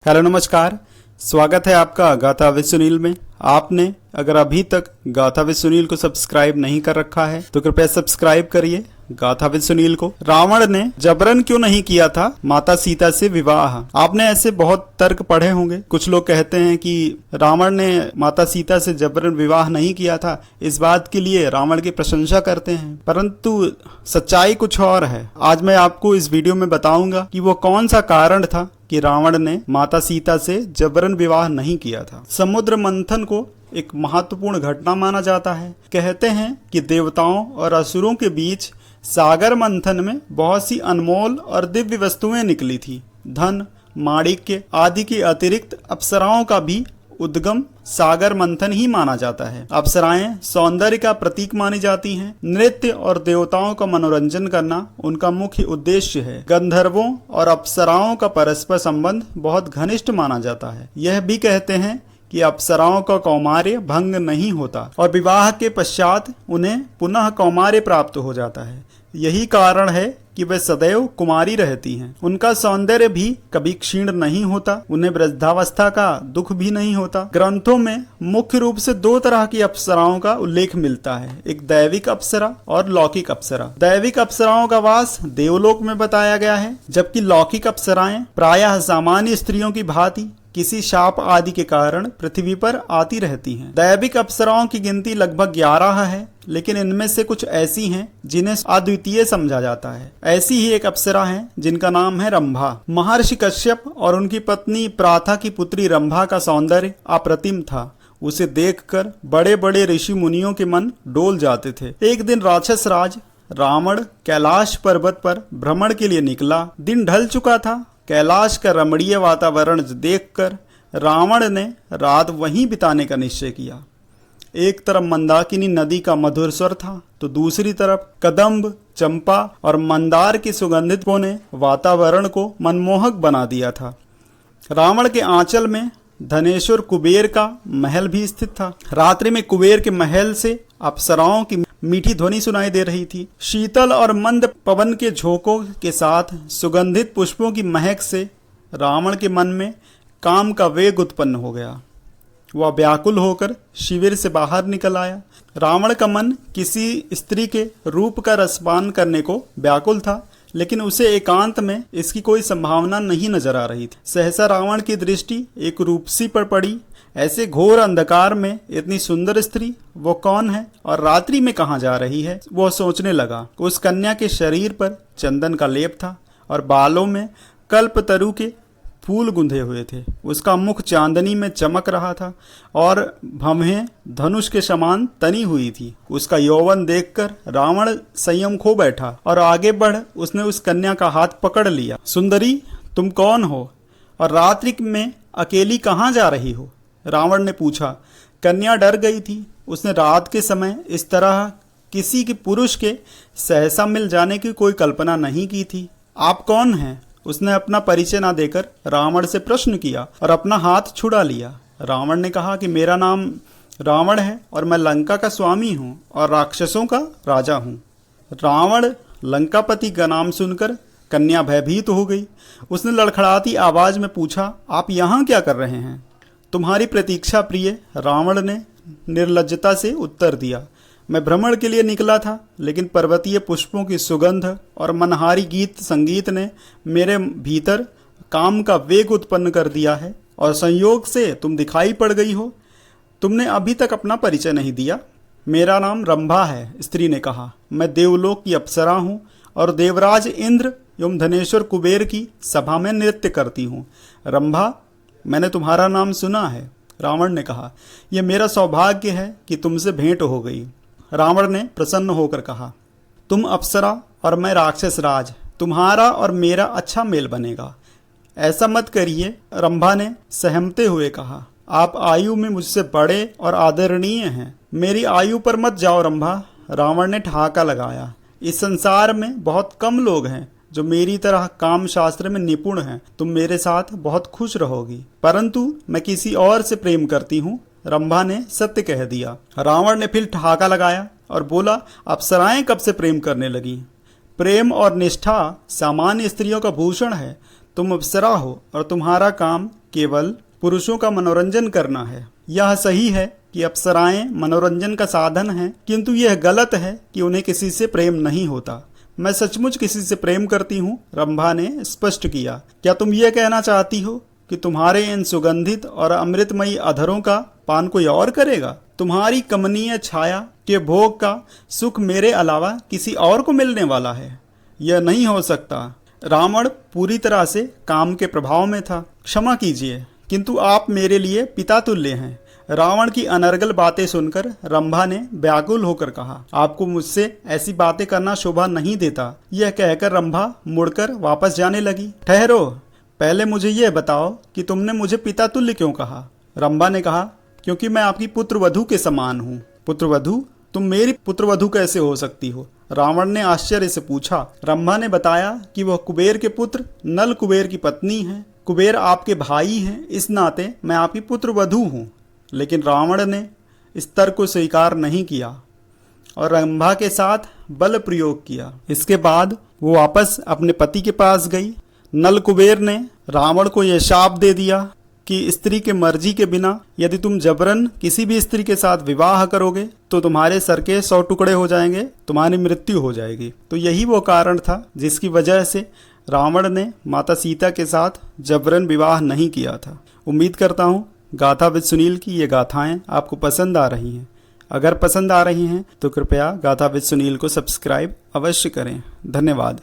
Hello नमस्कार, स्वागत है आपका गाथा विद सुनील में। आपने अगर अभी तक गाथा विद सुनील को सब्सक्राइब नहीं कर रखा है तो कृपया सब्सक्राइब करिए गाथा विद सुनील को। रावण ने जबरन क्यों नहीं किया था माता सीता से विवाह? आपने ऐसे बहुत तर्क पढ़े होंगे। कुछ लोग कहते हैं कि रावण ने माता सीता से जबरन विवाह नहीं किया था, इस बात के लिए रावण की प्रशंसा करते हैं, परंतु सच्चाई कुछ और है। आज मैं आपको इस वीडियो में बताऊंगा कि वो कौन सा कारण था कि रावण ने माता सीता से जबरन विवाह नहीं किया था। समुद्र मंथन को एक महत्वपूर्ण घटना माना जाता है। कहते हैं कि देवताओं और असुरों के बीच सागर मंथन में बहुत सी अनमोल और दिव्य वस्तुएं निकली थी। धन, माणिक्य आदि के अतिरिक्त अप्सराओं का भी उद्गम सागर मंथन ही माना जाता है। अप्सराएं सौंदर्य का प्रतीक मानी जाती हैं। नृत्य और देवताओं का मनोरंजन करना उनका मुख्य उद्देश्य है। गंधर्वों और अप्सराओं का परस्पर संबंध बहुत घनिष्ठ माना जाता है। यह भी कहते हैं कि अप्सराओं का कौमार्य भंग नहीं होता और विवाह के पश्चात उन्हें पुनः कौमार्य प्राप्त हो जाता है। यही कारण है कि वे सदैव कुमारी रहती हैं। उनका सौंदर्य भी कभी क्षीण नहीं होता, उन्हें वृद्धावस्था का दुख भी नहीं होता। ग्रंथों में मुख्य रूप से दो तरह की अप्सराओं का उल्लेख मिलता है, एक दैविक अप्सरा और लौकिक अप्सरा। दैविक अप्सराओं का वास देवलोक में बताया गया है, जबकि लौकिक अप्सराएं प्रायः सामान्य स्त्रियों की भांति किसी शाप आदि के कारण पृथ्वी पर आती रहती हैं। दैविक अप्सराओं की गिनती लगभग 11 है, लेकिन इनमें से कुछ ऐसी हैं जिन्हें अद्वितीय समझा जाता है। ऐसी ही एक अप्सरा है जिनका नाम है रंभा। महर्षि कश्यप और उनकी पत्नी प्राथा की पुत्री रंभा का सौंदर्य अप्रतिम था। उसे देखकर बड़े बड़े ऋषि मुनियों के मन डोल जाते थे। एक दिन राक्षस राज रावण कैलाश पर्वत पर भ्रमण के लिए निकला। दिन ढल चुका था। कैलाश का रमणीय वातावरण देखकर रावण ने रात वहीं बिताने का निश्चय किया। एक तरफ मंदाकिनी नदी का मधुर स्वर था, तो दूसरी तरफ कदम्ब, चंपा और मंदार की सुगंधितों ने वातावरण को मनमोहक बना दिया था। रावण के आंचल में धनेश्वर कुबेर का महल भी स्थित था। रात्रि में कुबेर के महल से अप्सराओं की मीठी ध्वनि सुनाई दे रही थी। शीतल और मंद पवन के झोंकों के साथ सुगंधित पुष्पों की महक से रावण के मन में काम का वेग उत्पन्न हो गया। वह व्याकुल होकर शिविर से बाहर निकल आया। रावण का मन किसी स्त्री के रूप का रसपान करने को व्याकुल था, लेकिन उसे एकांत में इसकी कोई संभावना नहीं नजर आ रही थी। सहसा रावण की दृष्टि एक रूपसी पर पड़ी। ऐसे घोर अंधकार में इतनी सुंदर स्त्री, वो कौन है और रात्रि में कहाँ जा रही है? वो सोचने लगा। उस कन्या के शरीर पर चंदन का लेप था और बालों में कल्पतरु के फूल गुंधे हुए थे। उसका मुख चांदनी में चमक रहा था और भवें धनुष के समान तनी हुई थी। उसका यौवन देखकर रावण संयम खो बैठा और आगे बढ़ उसने उस कन्या का हाथ पकड़ लिया। सुंदरी, तुम कौन हो और रात्रि में अकेली कहाँ जा रही हो? रावण ने पूछा। कन्या डर गई थी। उसने रात के समय इस तरह किसी के पुरुष के सहसा मिल जाने की कोई कल्पना नहीं की थी। आप कौन हैं? उसने अपना परिचय न देकर रावण से प्रश्न किया और अपना हाथ छुड़ा लिया। रावण ने कहा कि मेरा नाम रावण है और मैं लंका का स्वामी हूँ और राक्षसों का राजा हूँ। रावण लंकापति का नाम सुनकर कन्या भयभीत हो गई। उसने लड़खड़ाती आवाज में पूछा, आप यहाँ क्या कर रहे हैं? तुम्हारी प्रतीक्षा प्रिय, रावण ने निर्लज्जता से उत्तर दिया। मैं भ्रमण के लिए निकला था, लेकिन पर्वतीय पुष्पों की सुगंध और मनहारी गीत संगीत ने मेरे भीतर काम का वेग उत्पन्न कर दिया है और संयोग से तुम दिखाई पड़ गई हो। तुमने अभी तक अपना परिचय नहीं दिया। मेरा नाम रंभा है, स्त्री ने कहा। मैं देवलोक की अप्सरा हूँ और देवराज इंद्र एवं धनेश्वर कुबेर की सभा में नृत्य करती हूँ। रंभा, मैंने तुम्हारा नाम सुना है, रावण ने कहा। यह मेरा सौभाग्य है कि तुमसे भेंट हो गई। रावण ने प्रसन्न होकर कहा, तुम अप्सरा और मैं राक्षस राज, तुम्हारा और मेरा अच्छा मेल बनेगा। ऐसा मत करिए, रंभा ने सहमते हुए कहा। आप आयु में मुझसे बड़े और आदरणीय हैं। मेरी आयु पर मत जाओ रंभा, रावण ने ठहाका लगाया। इस संसार में बहुत कम लोग हैं जो मेरी तरह काम शास्त्र में निपुण हैं। तुम मेरे साथ बहुत खुश रहोगी, परंतु मैं किसी और से प्रेम करती हूँ, रंभा ने सत्य कह दिया। रावण ने फिर ठहाका लगाया और बोला, अप्सराएं कब से प्रेम करने लगी? प्रेम और निष्ठा सामान्य स्त्रियों का भूषण है। तुम अप्सरा हो और तुम्हारा काम केवल पुरुषों का मनोरंजन करना है। यह सही है कि अप्सराएं मनोरंजन का साधन हैं, किंतु यह गलत है कि उन्हें किसी से प्रेम नहीं होता। मैं सचमुच किसी से प्रेम करती हूँ, रंभा ने स्पष्ट किया। क्या तुम ये कहना चाहती हो कि तुम्हारे इन सुगंधित और अमृतमयी अधरों का पान कोई और करेगा? तुम्हारी कमनीय छाया के भोग का सुख मेरे अलावा किसी और को मिलने वाला है? यह नहीं हो सकता। रावण पूरी तरह से काम के प्रभाव में था। क्षमा कीजिए, किंतु आप मेरे लिए पिता तुल्य हैं। रावण की अनर्गल बातें सुनकर रंभा ने व्याकुल होकर कहा, आपको मुझसे ऐसी बातें करना शोभा नहीं देता। यह कहकर रंभा मुड़कर वापस जाने लगी। ठहरो, पहले मुझे यह बताओ कि तुमने मुझे पिता तुल्य क्यों कहा? रंभा ने कहा, क्योंकि मैं आपकी पुत्रवधू के समान हूँ। पुत्रवधू? तुम मेरी पुत्रवधू कैसे हो सकती हो? रावण ने आश्चर्य से पूछा। रंभा ने बताया कि वह कुबेर के पुत्र नल कुबेर की पत्नी है। कुबेर आपके भाई हैं, इस नाते मैं आपकी पुत्रवधू हूँ। लेकिन रावण ने इस तर्क को स्वीकार नहीं किया और रंभा के साथ बल प्रयोग किया। इसके बाद वो वापस अपने पति के पास गई। नल कुबेर ने रावण को यह शाप दे दिया कि स्त्री के मर्जी के बिना यदि तुम जबरन किसी भी स्त्री के साथ विवाह करोगे तो तुम्हारे सर के 100 टुकड़े हो जाएंगे, तुम्हारी मृत्यु हो जाएगी। तो यही वो कारण था जिसकी वजह से रावण ने माता सीता के साथ जबरन विवाह नहीं किया था। उम्मीद करता हूँ गाथा विद सुनील की ये गाथाएं आपको पसंद आ रही हैं। अगर पसंद आ रही हैं तो कृपया गाथा विद सुनील को सब्सक्राइब अवश्य करें। धन्यवाद।